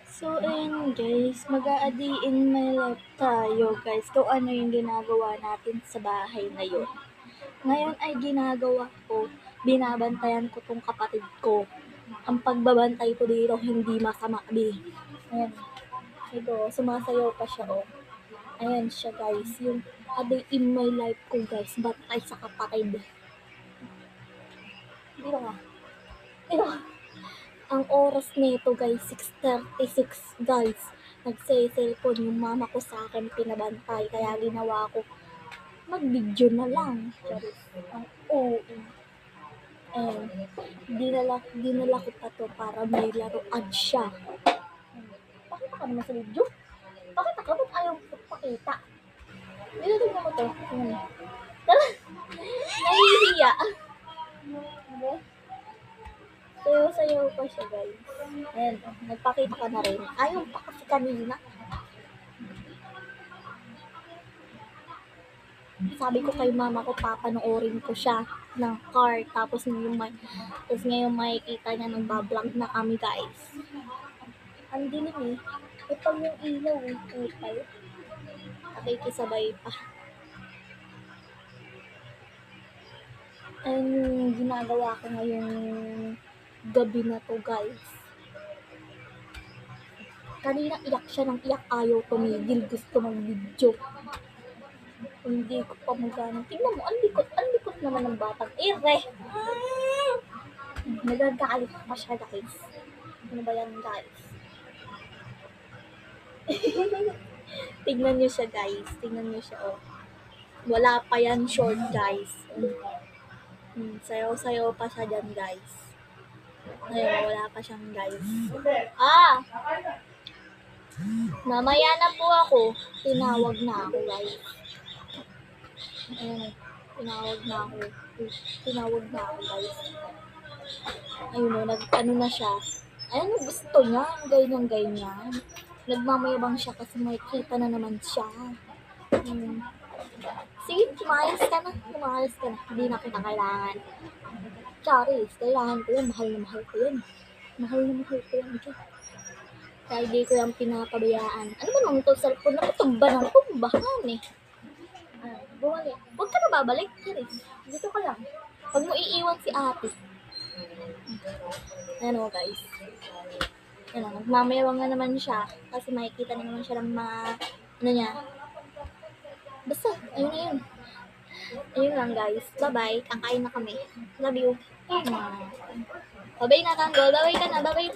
So, ayun guys, mag-a-day in my life tayo guys, kung ano yung ginagawa natin sa bahay ngayon. Ngayon ay ginagawa ko, binabantayan ko tong kapatid ko. Ang pagbabantay ko dito, hindi masama, di. Ayan, ito, sumasayaw pa siya, oh. Ayan siya guys, yung a day in my life ko guys, bantay sa kapatid. Dito ka. Dito ka. Ang oras nito guys, 6:36 guys. Nagse-cellphone yung mama ko sa akin pinabantay. Kaya ginawa ko, mag-video na lang. Charis. Ang oo. And, dinala ko pa to para may laruan siya. Pakita ka naman sa video. Pakita ka, ba't ayaw pakita? Tingnan mo to. Tara. Nahihiya. Okay? Sayaw-sayaw pa siya guys. Ayan, nagpakita ka na rin. Ayaw pa kasi kanina. Sabi ko kay mama ko, papanoorin ko siya ng car. Tapos ngayon makikita niya nagbablog na kami guys. Ang dilim eh. Ito yung ilaw eh. Ito. Nakikisabay pa. Ayun yung ginagawa ko ngayong gabi na to guys. Kanina iyak siya ng iyak, ayaw tumigil, gusto mag-video. Hindi ko pa magana. Tingnan mo, ang likot naman ng batang ere. Nagagalit pa siya guys. Ano ba yan guys? Tingnan niyo siya guys. Tingnan niyo siya oh. Wala pa yan short guys. Sayaw-sayaw pa siya dyan guys. Ayun, wala pa siyang guys. Ah! Mamaya na po ako. Tinawag na ako guys. Ayun, tinawag na ako guys. Ayun o, ano na siya. Ayun, gusto niya. Ganyan. Nagmamayabang siya kasi may kita na naman siya. Sige, umalis ka na. Hindi na kita kailangan. Charis, kailangan ko yan. Mahal na mahal ko yan. Kaya hindi ko yung pinapabayaan. Ano ba nang ito? Cellphone na tumba ng tumbahan eh. Bumalik. Huwag ka na babalik, Charis. Dito ka lang. Huwag mo iiwan si ate. Ano guys. Ano, nagmamayabang na naman siya. Kasi makikita na naman siya ng ano niya. Basta, ayun. Ayun lang guys. Bye-bye. Kakain na kami. Love you. Bye-bye na, Tanggol. Bye-bye ka na. Bye-bye.